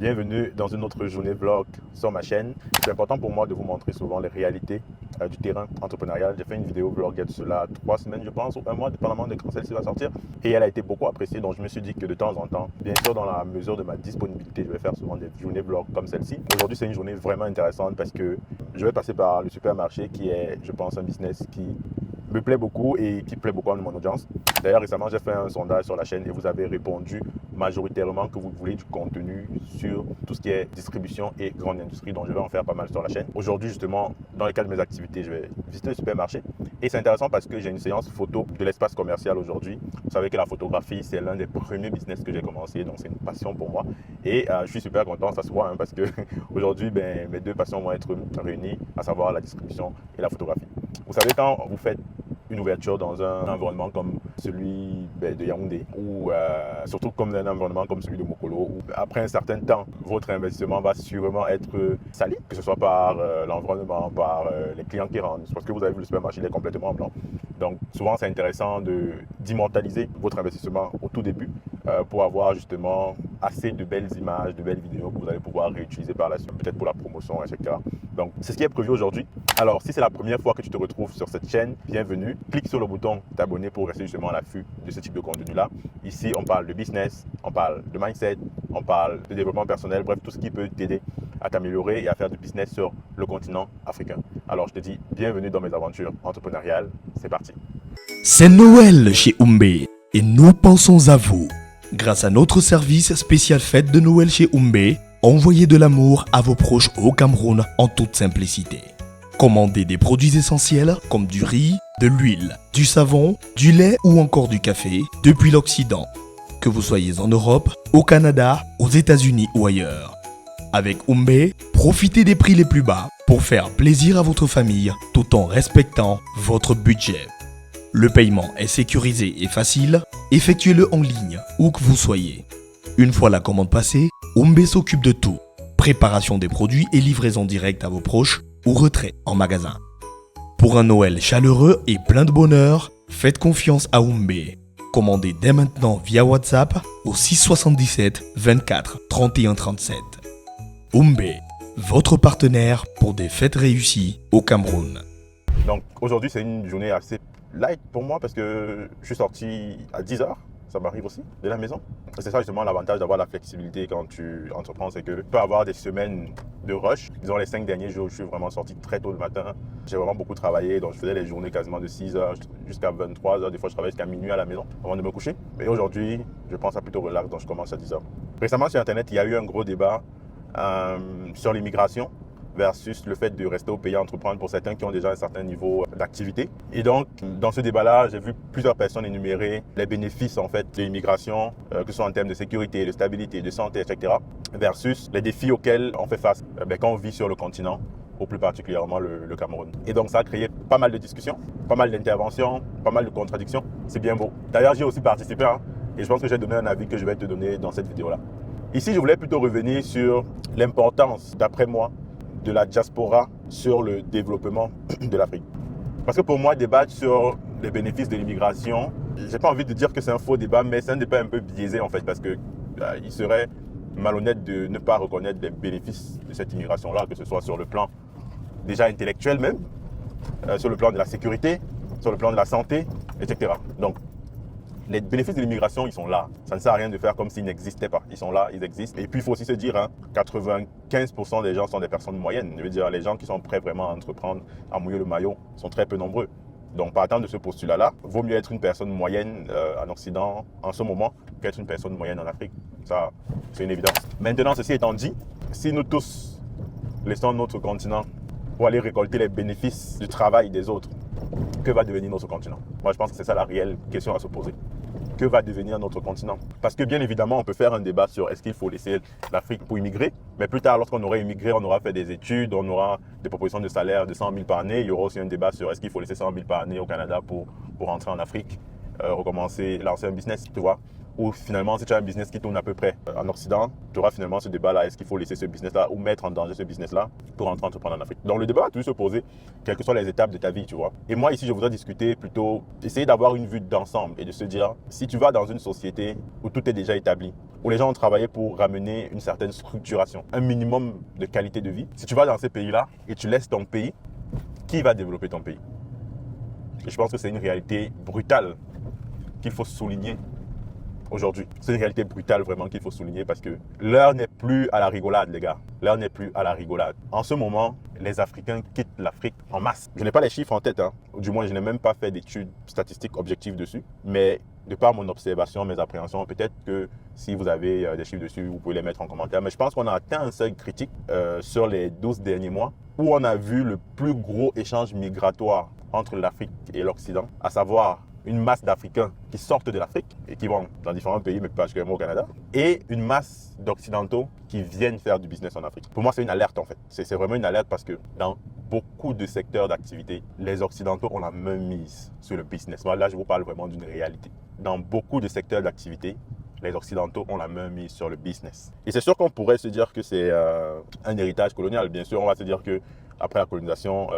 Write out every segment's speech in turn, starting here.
Bienvenue dans une autre journée vlog sur ma chaîne. C'est important pour moi de vous montrer souvent les réalités du terrain entrepreneurial. J'ai fait une vidéo vlog il y a de cela 3 semaines, je pense, ou un mois, dépendamment de quand celle-ci va sortir. Et elle a été beaucoup appréciée, donc je me suis dit que de temps en temps, bien sûr dans la mesure de ma disponibilité, je vais faire souvent des journées vlog comme celle-ci. Aujourd'hui, c'est une journée vraiment intéressante parce que je vais passer par le supermarché qui est, je pense, un business qui me plaît beaucoup et qui plaît beaucoup à mon audience. D'ailleurs, récemment, j'ai fait un sondage sur la chaîne et vous avez répondu majoritairement que vous voulez du contenu sur tout ce qui est distribution et grande industrie, donc je vais en faire pas mal sur la chaîne. Aujourd'hui, justement, dans le cadre de mes activités, je vais visiter le supermarché et c'est intéressant parce que j'ai une séance photo de l'espace commercial aujourd'hui. Vous savez que la photographie, c'est l'un des premiers business que j'ai commencé, donc c'est une passion pour moi et je suis super content, ça se voit, parce que aujourd'hui, mes deux passions vont être réunies, à savoir la distribution et la photographie. Vous savez, quand vous faites une ouverture dans un environnement comme celui de Yaoundé ou surtout comme un environnement comme celui de Mokolo, où après un certain temps, votre investissement va sûrement être sali, que ce soit par l'environnement, par les clients qui rentrent, parce que vous avez vu le supermarché, il est complètement blanc. Donc souvent c'est intéressant d'immortaliser votre investissement au tout début pour avoir justement assez de belles images, de belles vidéos que vous allez pouvoir réutiliser par la suite, peut-être pour la promotion, etc. Donc c'est ce qui est prévu aujourd'hui. Alors si c'est la première fois que tu te retrouves sur cette chaîne, bienvenue. Clique sur le bouton t'abonner pour rester justement à l'affût de ce type de contenu-là. Ici, on parle de business, on parle de mindset, on parle de développement personnel, bref, tout ce qui peut t'aider à t'améliorer et à faire du business sur le continent africain. Alors je te dis bienvenue dans mes aventures entrepreneuriales. C'est parti. C'est Noël chez Oumbe et nous pensons à vous. Grâce à notre service spécial fête de Noël chez Oumbe, envoyez de l'amour à vos proches au Cameroun en toute simplicité. Commandez des produits essentiels comme du riz, de l'huile, du savon, du lait ou encore du café depuis l'Occident. Que vous soyez en Europe, au Canada, aux États-Unis ou ailleurs. Avec Oumbe, profitez des prix les plus bas pour faire plaisir à votre famille tout en respectant votre budget. Le paiement est sécurisé et facile, effectuez-le en ligne où que vous soyez. Une fois la commande passée, Oumbe s'occupe de tout. Préparation des produits et livraison directe à vos proches ou retrait en magasin. Pour un Noël chaleureux et plein de bonheur, faites confiance à Oumbe. Commandez dès maintenant via WhatsApp au 677 24 31 37. Oumbe, votre partenaire pour des fêtes réussies au Cameroun. Donc aujourd'hui, c'est une journée assez light pour moi parce que je suis sorti à 10 h. Ça m'arrive aussi de la maison. C'est ça justement l'avantage d'avoir la flexibilité quand tu entreprends, c'est que tu peux avoir des semaines de rush. Disons les 5 derniers jours, je suis vraiment sorti très tôt le matin. J'ai vraiment beaucoup travaillé, donc je faisais les journées quasiment de 6 h jusqu'à 23 h. Des fois, je travaillais jusqu'à minuit à la maison avant de me coucher. Et aujourd'hui, je pense à plutôt relax, donc je commence à 10 h. Récemment sur Internet, il y a eu un gros débat sur l'immigration versus le fait de rester au pays à entreprendre pour certains qui ont déjà un certain niveau d'activité. Et donc, dans ce débat-là, j'ai vu plusieurs personnes énumérer les bénéfices en fait de l'immigration, que ce soit en termes de sécurité, de stabilité, de santé, etc. versus les défis auxquels on fait face quand on vit sur le continent, ou plus particulièrement le Cameroun. Et donc, ça a créé pas mal de discussions, pas mal d'interventions, pas mal de contradictions. C'est bien beau. D'ailleurs, j'ai aussi participé et je pense que j'ai donné un avis que je vais te donner dans cette vidéo-là. Ici, je voulais plutôt revenir sur l'importance, d'après moi, de la diaspora sur le développement de l'Afrique. Parce que pour moi, débattre sur les bénéfices de l'immigration, j'ai pas envie de dire que c'est un faux débat, mais c'est un débat un peu biaisé en fait, parce que il serait malhonnête de ne pas reconnaître les bénéfices de cette immigration-là, que ce soit sur le plan déjà intellectuel même, sur le plan de la sécurité, sur le plan de la santé, etc. Donc, les bénéfices de l'immigration, ils sont là. Ça ne sert à rien de faire comme s'ils n'existaient pas. Ils sont là, ils existent. Et puis, il faut aussi se dire, 95% des gens sont des personnes moyennes. Je veux dire, les gens qui sont prêts vraiment à entreprendre, à mouiller le maillot, sont très peu nombreux. Donc, partant de ce postulat-là, vaut mieux être une personne moyenne en Occident en ce moment qu'être une personne moyenne en Afrique. Ça, c'est une évidence. Maintenant, ceci étant dit, si nous tous laissons notre continent pour aller récolter les bénéfices du travail des autres, que va devenir notre continent? Moi, je pense que c'est ça la réelle question à se poser. Que va devenir notre continent? Parce que bien évidemment, on peut faire un débat sur est-ce qu'il faut laisser l'Afrique pour immigrer, mais plus tard, lorsqu'on aura immigré, on aura fait des études, on aura des propositions de salaire de 100 000 par année. Il y aura aussi un débat sur est-ce qu'il faut laisser 100 000 par année au Canada pour rentrer en Afrique, recommencer, lancer un business, tu vois. Ou finalement, si tu as un business qui tourne à peu près en Occident, tu auras finalement ce débat-là. Est-ce qu'il faut laisser ce business-là ou mettre en danger ce business-là pour entrer entreprendre en Afrique? Donc le débat va toujours se poser, quelles que soient les étapes de ta vie, tu vois. Et moi, ici, je voudrais discuter plutôt, essayer d'avoir une vue d'ensemble et de se dire, si tu vas dans une société où tout est déjà établi, où les gens ont travaillé pour ramener une certaine structuration, un minimum de qualité de vie, si tu vas dans ces pays-là et tu laisses ton pays, qui va développer ton pays? Et je pense que c'est une réalité brutale qu'il faut souligner aujourd'hui. C'est une réalité brutale vraiment qu'il faut souligner parce que l'heure n'est plus à la rigolade, les gars. L'heure n'est plus à la rigolade. En ce moment, les Africains quittent l'Afrique en masse. Je n'ai pas les chiffres en tête, hein. Du moins, je n'ai même pas fait d'études statistiques objectives dessus. Mais de par mon observation, mes appréhensions, peut-être que si vous avez des chiffres dessus, vous pouvez les mettre en commentaire. Mais je pense qu'on a atteint un seuil critique sur les 12 derniers mois où on a vu le plus gros échange migratoire entre l'Afrique et l'Occident, à savoir une masse d'Africains qui sortent de l'Afrique et qui vont dans différents pays, mais particulièrement au Canada, et une masse d'Occidentaux qui viennent faire du business en Afrique. Pour moi, c'est une alerte en fait. C'est vraiment une alerte parce que dans beaucoup de secteurs d'activité, les Occidentaux ont la main mise sur le business. Moi, là, je vous parle vraiment d'une réalité. Dans beaucoup de secteurs d'activité, les Occidentaux ont la main mise sur le business. Et c'est sûr qu'on pourrait se dire que c'est un héritage colonial. Bien sûr, on va se dire que après la colonisation,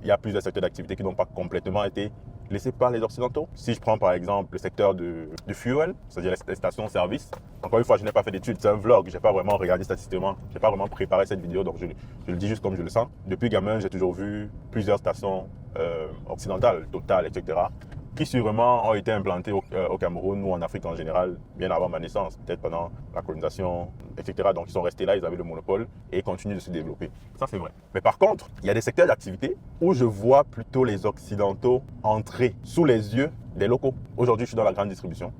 il y a plusieurs secteurs d'activité qui n'ont pas complètement été laissés par les Occidentaux. Si je prends par exemple le secteur du fuel, c'est-à-dire les stations-service, encore une fois, je n'ai pas fait d'études, c'est un vlog, je n'ai pas vraiment regardé statistiquement, je n'ai pas vraiment préparé cette vidéo, donc je le dis juste comme je le sens. Depuis gamin, j'ai toujours vu plusieurs stations occidentales, Total, etc., qui sûrement ont été implantées au Cameroun ou en Afrique en général, bien avant ma naissance, peut-être pendant la colonisation, etc. Donc ils sont restés là, ils avaient le monopole et continuent de se développer. Ça c'est vrai. Mais par contre, il y a des secteurs d'activité où je vois plutôt les Occidentaux entrer sous les yeux des locaux. Aujourd'hui, je suis dans la grande distribution,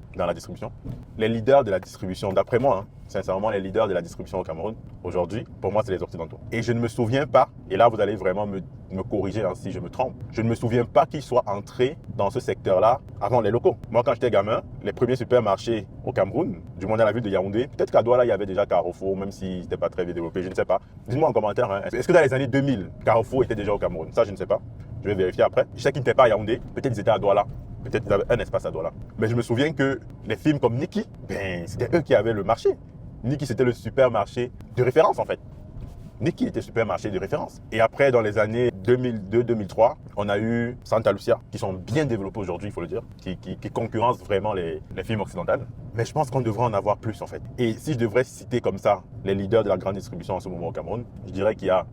Les leaders de la distribution, d'après moi, sincèrement, les leaders de la distribution au Cameroun, aujourd'hui, pour moi, c'est les Occidentaux. Et je ne me souviens pas, et là, vous allez vraiment me corriger si je me trompe, je ne me souviens pas qu'ils soient entrés dans ce secteur-là avant les locaux. Moi, quand j'étais gamin, les premiers supermarchés au Cameroun, du moins dans la ville de Yaoundé, peut-être qu'à Douala, il y avait déjà Carrefour, même s'il n'était pas très bien développé, je ne sais pas. Dites-moi en commentaire, est-ce que dans les années 2000, Carrefour était déjà au Cameroun? Ça, je ne sais pas. Je vais vérifier après. Je sais qu'ils n'étaient pas à Yaoundé, peut-être qu'ils étaient à Douala. Peut-être qu'ils avaient un espace à Douala. Mais je me souviens que les films comme Niki, c'était eux qui avaient le marché. Niki, c'était le supermarché de référence en fait. Niki était supermarché de référence. Et après, dans les années 2002-2003, on a eu Santa Lucia, qui sont bien développés aujourd'hui, il faut le dire, qui concurrencent vraiment les films occidentaux. Mais je pense qu'on devrait en avoir plus en fait. Et si je devrais citer comme ça les leaders de la grande distribution en ce moment au Cameroun, je dirais qu'il y a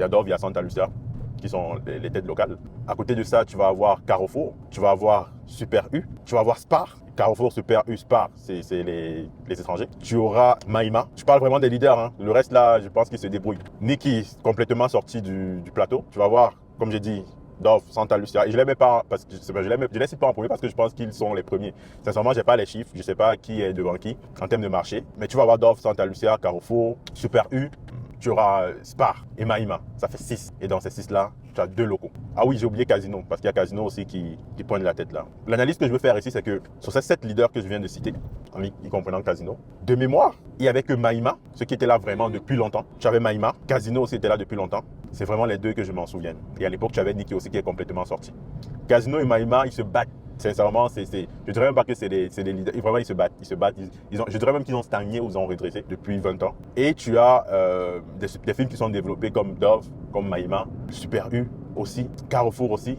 Dove, il y a Santa Lucia, qui sont les têtes locales. À côté de ça, tu vas avoir Carrefour, tu vas avoir Super U, tu vas avoir Spar. Carrefour, Super U, Spar, c'est les étrangers. Tu auras Maïma. Je parle vraiment des leaders, hein. Le reste là, je pense qu'ils se débrouillent. Niki, complètement sorti du plateau. Tu vas voir, comme j'ai dit, Dove, Santa Lucia. Et je ne les mets pas, parce que je les cite pas en premier parce que je pense qu'ils sont les premiers. Sincèrement, je n'ai pas les chiffres, je ne sais pas qui est devant qui en termes de marché. Mais tu vas avoir Dove, Santa Lucia, Carrefour, Super U. Tu auras Spar et Maïma, ça fait 6. Et dans ces 6-là, tu as 2 locaux. Ah oui, j'ai oublié Casino, parce qu'il y a Casino aussi qui pointe la tête là. L'analyse que je veux faire ici, c'est que sur ces 7 leaders que je viens de citer, y comprenant Casino, de mémoire, il n'y avait que Maïma, ceux qui étaient là vraiment depuis longtemps. Tu avais Maïma, Casino aussi était là depuis longtemps. C'est vraiment les deux que je m'en souviens. Et à l'époque, tu avais Niki aussi qui est complètement sorti. Casino et Maïma, ils se battent. Sincèrement, je ne dirais même pas que c'est des leaders. Vraiment, ils se battent. Je dirais même qu'ils ont stagné ou ils ont redressé depuis 20 ans. Et tu as des films qui sont développés comme Dove, comme Maïma, Super U aussi, Carrefour aussi,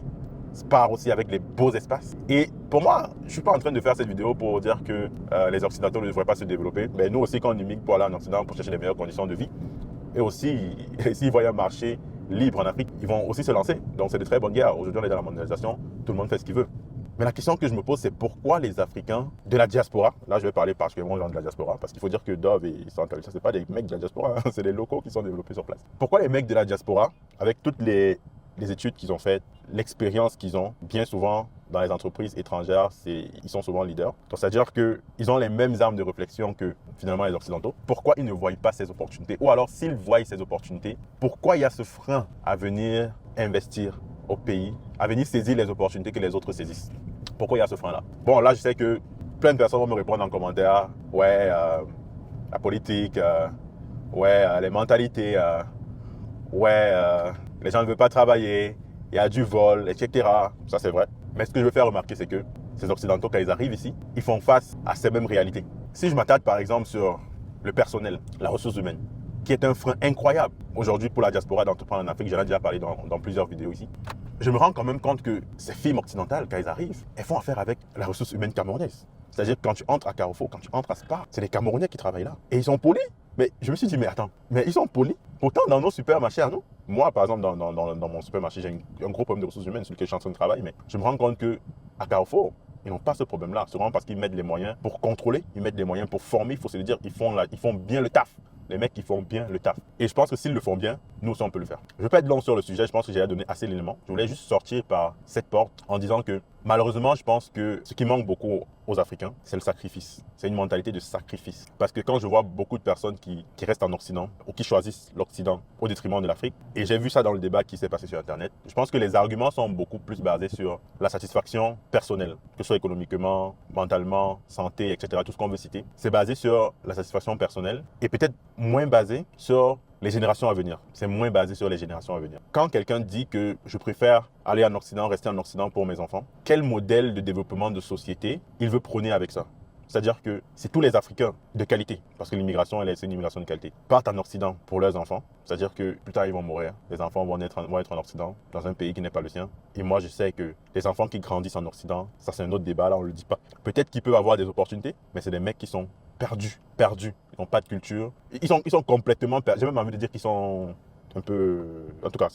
Spar aussi avec les beaux espaces. Et pour moi, je ne suis pas en train de faire cette vidéo pour dire que les Occidentaux ne devraient pas se développer. Mais nous aussi, quand on immigre pour aller en Occident pour chercher les meilleures conditions de vie, et aussi, s'ils voient un marché libre en Afrique, ils vont aussi se lancer. Donc, c'est de très bonnes guerres. Aujourd'hui, on est dans la mondialisation, tout le monde fait ce qu'il veut. Mais la question que je me pose, c'est pourquoi les Africains de la diaspora, là je vais parler particulièrement aux gens de la diaspora, parce qu'il faut dire que Dove et Santa Lucia, ce n'est pas des mecs de la diaspora, c'est des locaux qui sont développés sur place. Pourquoi les mecs de la diaspora, avec toutes les études qu'ils ont faites, l'expérience qu'ils ont, bien souvent dans les entreprises étrangères, ils sont souvent leaders. Donc c'est-à-dire qu'ils ont les mêmes armes de réflexion que finalement les Occidentaux. Pourquoi ils ne voient pas ces opportunités? Ou alors s'ils voient ces opportunités, pourquoi il y a ce frein à venir investir au pays, à venir saisir les opportunités que les autres saisissent? Pourquoi il y a ce frein-là? Bon, là, je sais que plein de personnes vont me répondre en commentaire. Ouais, la politique, les mentalités, les gens ne veulent pas travailler, il y a du vol, etc. Ça, c'est vrai. Mais ce que je veux faire remarquer, c'est que ces Occidentaux, quand ils arrivent ici, ils font face à ces mêmes réalités. Si je m'attarde par exemple sur le personnel, la ressource humaine, qui est un frein incroyable aujourd'hui pour la diaspora d'entreprendre en Afrique, j'en ai déjà parlé dans plusieurs vidéos ici, je me rends quand même compte que ces filles occidentales, quand elles arrivent, elles font affaire avec la ressource humaine camerounaise. C'est-à-dire que quand tu entres à Carrefour, quand tu entres à Spar, c'est des Camerounais qui travaillent là. Et ils sont polis. Mais je me suis dit, mais attends, mais ils sont polis. Pourtant, dans nos supermarchés à nous, moi par exemple, dans mon supermarché, j'ai un gros problème de ressources humaines sur lequel je suis en train de travailler, mais je me rends compte qu'à Carrefour, ils n'ont pas ce problème-là. C'est vraiment parce qu'ils mettent les moyens pour contrôler, ils mettent les moyens pour former. Il faut se le dire, ils font bien le taf. Les mecs, ils font bien le taf. Et je pense que s'ils le font bien, nous aussi, on peut le faire. Je ne vais pas être long sur le sujet. Je pense que j'ai donné assez d'éléments. Je voulais juste sortir par cette porte en disant que malheureusement, je pense que ce qui manque beaucoup aux Africains, c'est le sacrifice. C'est une mentalité de sacrifice. Parce que quand je vois beaucoup de personnes qui restent en Occident ou qui choisissent l'Occident au détriment de l'Afrique, et j'ai vu ça dans le débat qui s'est passé sur Internet, je pense que les arguments sont beaucoup plus basés sur la satisfaction personnelle, que ce soit économiquement, mentalement, santé, etc., tout ce qu'on veut citer. C'est basé sur la satisfaction personnelle et peut-être moins basé sur les générations à venir. C'est moins basé sur les générations à venir. Quand quelqu'un dit que je préfère aller en Occident, rester en Occident pour mes enfants, quel modèle de développement de société il veut prôner avec ça? C'est-à-dire que c'est tous les Africains de qualité, parce que l'immigration, c'est une immigration de qualité, partent en Occident pour leurs enfants. C'est-à-dire que plus tard, ils vont mourir. Les enfants vont être en Occident, dans un pays qui n'est pas le sien. Et moi, je sais que les enfants qui grandissent en Occident, ça c'est un autre débat, là, on ne le dit pas. Peut-être qu'ils peuvent avoir des opportunités, mais c'est des mecs qui sont perdus. Ils n'ont pas de culture. Ils sont complètement perdus. J'ai même envie de dire qu'ils sont un peu... En tout cas,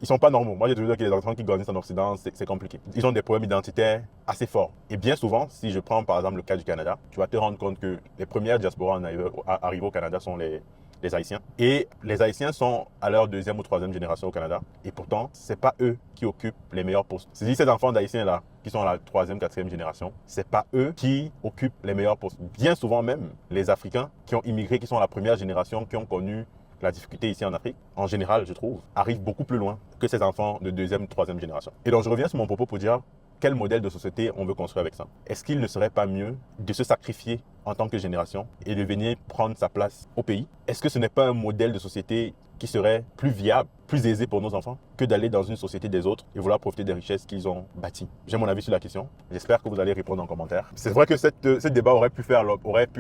ils sont pas normaux. Moi, j'ai toujours dit que les enfants qui grandissent en Occident, c'est compliqué. Ils ont des problèmes identitaires assez forts. Et bien souvent, si je prends par exemple le cas du Canada, tu vas te rendre compte que les premières diasporas arrivées au Canada sont les Haïtiens. Et les Haïtiens sont à leur deuxième ou troisième génération au Canada. Et pourtant, c'est pas eux qui occupent les meilleurs postes. C'est ces enfants d'Haïtiens-là qui sont à la troisième, quatrième génération, c'est pas eux qui occupent les meilleurs postes. Bien souvent même, les Africains qui ont immigré, qui sont la première génération, qui ont connu la difficulté ici en Afrique, en général, je trouve, arrivent beaucoup plus loin que ces enfants de deuxième, troisième génération. Et donc, je reviens sur mon propos pour dire quel modèle de société on veut construire avec ça. Est-ce qu'il ne serait pas mieux de se sacrifier en tant que génération et de venir prendre sa place au pays? Est-ce que ce n'est pas un modèle de société qui serait plus viable, plus aisé pour nos enfants que d'aller dans une société des autres et vouloir profiter des richesses qu'ils ont bâties? J'ai mon avis sur la question. J'espère que vous allez répondre en commentaire. C'est vrai que ce débat aurait pu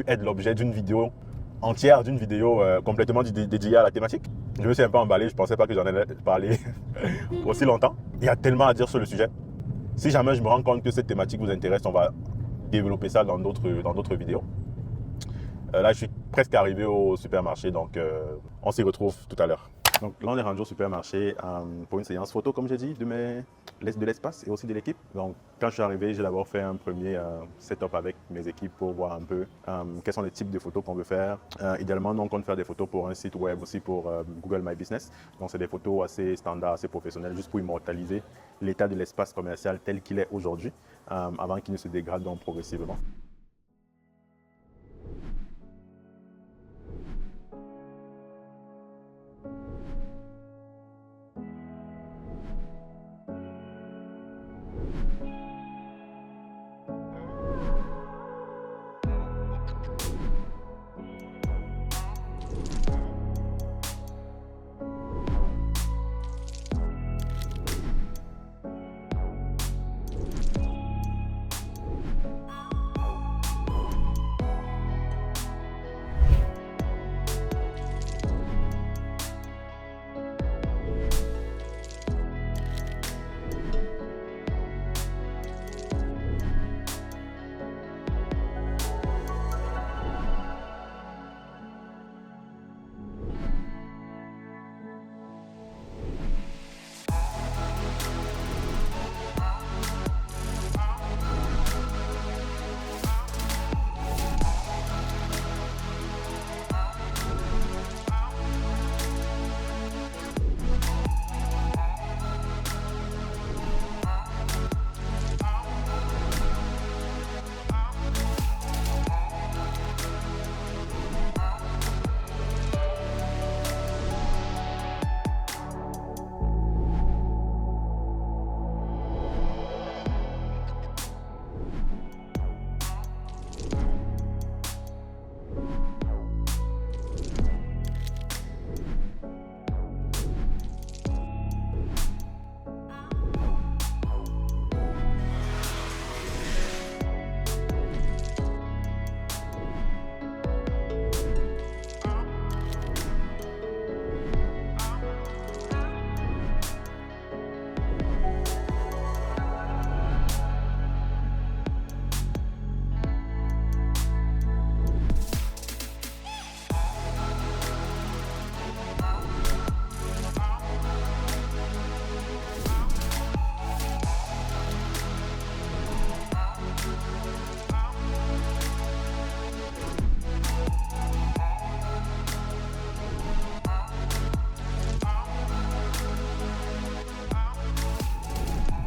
être l'objet d'une vidéo entière, d'une vidéo complètement dédiée à la thématique. Je me suis un peu emballé, je ne pensais pas que j'en allais parler aussi longtemps. Il y a tellement à dire sur le sujet. Si jamais je me rends compte que cette thématique vous intéresse, on va développer ça dans d'autres vidéos. Là, je suis presque arrivé au supermarché, donc on s'y retrouve tout à l'heure. Donc là, on est rendu au supermarché pour une séance photo, comme j'ai dit, de l'espace et aussi de l'équipe. Donc quand je suis arrivé, j'ai d'abord fait un premier setup avec mes équipes pour voir un peu quels sont les types de photos qu'on veut faire. Idéalement, nous, on compte faire des photos pour un site web aussi pour Google My Business. Donc c'est des photos assez standards, assez professionnelles, juste pour immortaliser l'état de l'espace commercial tel qu'il est aujourd'hui, avant qu'il ne se dégrade donc progressivement.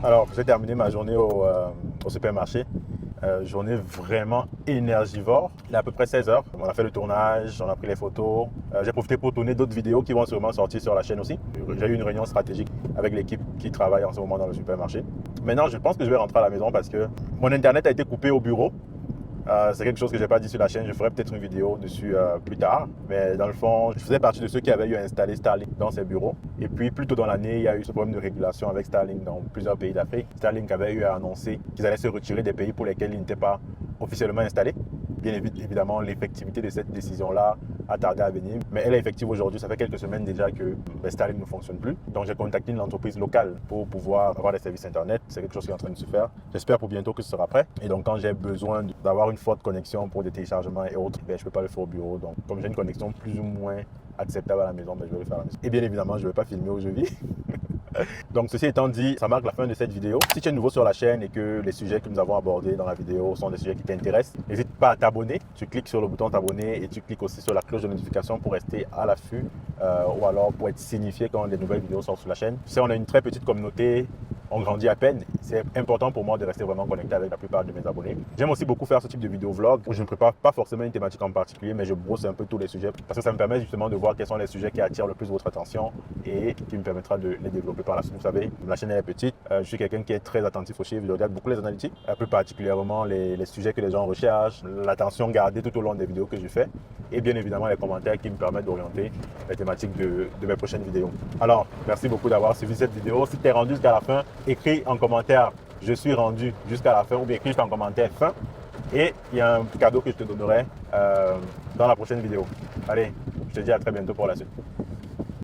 Alors, j'ai terminé ma journée au supermarché. Journée vraiment énergivore. Il est à peu près 16 heures. On a fait le tournage, on a pris les photos. J'ai profité pour tourner d'autres vidéos qui vont sûrement sortir sur la chaîne aussi. J'ai eu une réunion stratégique avec l'équipe qui travaille en ce moment dans le supermarché. Maintenant, je pense que je vais rentrer à la maison parce que mon internet a été coupé au bureau. C'est quelque chose que je n'ai pas dit sur la chaîne. Je ferai peut-être une vidéo dessus plus tard. Mais dans le fond, je faisais partie de ceux qui avaient eu installé Starlink dans ces bureaux. Et puis, plus tôt dans l'année, il y a eu ce problème de régulation avec Starlink dans plusieurs pays d'Afrique. Starlink avait eu à annoncer qu'ils allaient se retirer des pays pour lesquels ils n'étaient pas officiellement installés. Bien évidemment, l'effectivité de cette décision-là a tardé à venir. Mais elle est effective aujourd'hui. Ça fait quelques semaines déjà que Starlink ne fonctionne plus. Donc, j'ai contacté une entreprise locale pour pouvoir avoir des services Internet. C'est quelque chose qui est en train de se faire. J'espère pour bientôt que ce sera prêt. Et donc, quand j'ai besoin d'avoir une forte connexion pour des téléchargements et autres, je ne peux pas le faire au bureau. Donc, comme j'ai une connexion plus ou moins acceptable à la maison, je vais le faire à la maison. Et bien évidemment, je ne vais pas filmer où je vis. Donc, ceci étant dit, ça marque la fin de cette vidéo. Si tu es nouveau sur la chaîne et que les sujets que nous avons abordés dans la vidéo sont des sujets qui t'intéressent, n'hésite pas à t'abonner. Tu cliques sur le bouton t'abonner et tu cliques aussi sur la cloche de notification pour rester à l'affût ou alors pour être signifié quand les nouvelles vidéos sortent sur la chaîne. Tu sais, on a une très petite communauté. On grandit à peine. C'est important pour moi de rester vraiment connecté avec la plupart de mes abonnés. J'aime aussi beaucoup faire ce type de vidéo vlog où je ne prépare pas forcément une thématique en particulier, mais je brosse un peu tous les sujets parce que ça me permet justement de voir quels sont les sujets qui attirent le plus votre attention et qui me permettra de les développer par la suite. Vous savez, la chaîne elle est petite. Je suis quelqu'un qui est très attentif aux chiffres. Je regarde beaucoup les analytiques, plus particulièrement les sujets que les gens recherchent, l'attention gardée tout au long des vidéos que je fais et bien évidemment les commentaires qui me permettent d'orienter les thématiques de mes prochaines vidéos. Alors, merci beaucoup d'avoir suivi cette vidéo. Si tu es rendu jusqu'à la fin, écris en commentaire « Je suis rendu jusqu'à la fin » ou bien écris en commentaire « Fin » et il y a un petit cadeau que je te donnerai dans la prochaine vidéo. Allez, je te dis à très bientôt pour la suite.